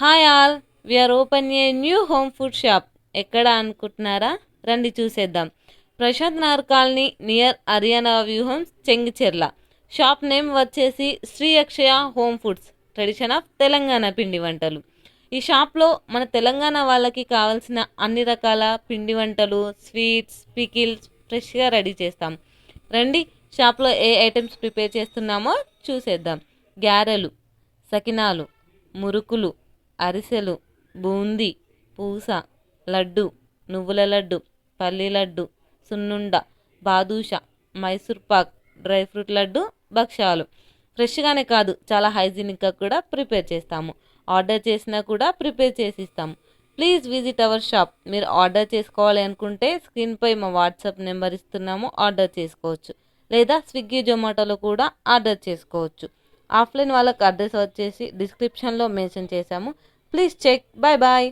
Hi all, we're open a new home food shop. ఎక్కడ అనుకుంటున్నారా? రండి చూసేద్దాం. ప్రశాంత్ నగర్ కాలనీ నియర్ హర్యానా వ్యూహం, చెంగిచెర్ల. షాప్ నేమ్ వచ్చేసి Sri Akshaya home foods, tradition of Telangana పిండి వంటలు. ఈ షాప్లో మన తెలంగాణ వాళ్ళకి కావాల్సిన అన్ని రకాల పిండి వంటలు, స్వీట్స్, పికిల్స్ ఫ్రెష్గా రెడీ చేస్తాం. రండి, షాప్లో ఏ ఐటమ్స్ ప్రిపేర్ చేస్తున్నామో చూసేద్దాం. గారెలు, సకినాలు, మురుకులు, అరిసెలు, బూందీ, పూస, లడ్డు, నువ్వుల లడ్డు, పల్లి లడ్డు, సున్నుండ, బాదుషా, మైసూర్ పాక్, డ్రై ఫ్రూట్ లడ్డు, భక్షాలు. ఫ్రెష్గానే కాదు, చాలా హైజీనిక్గా కూడా ప్రిపేర్ చేస్తాము. ఆర్డర్ చేసినా కూడా ప్రిపేర్ చేసి ఇస్తాము. Please visit our shop. మీరు ఆర్డర్ చేసుకోవాలి అనుకుంటే స్క్రీన్పై మా వాట్సాప్ నెంబర్ ఇస్తున్నాము, ఆర్డర్ చేసుకోవచ్చు. లేదా స్విగ్గీ, జొమాటోలో కూడా ఆర్డర్ చేసుకోవచ్చు. ఆఫ్లైన్ వాళ్ళకి అడ్రస్ వచ్చేసి డిస్క్రిప్షన్లో మెన్షన్ చేశాము. Please check. Bye bye.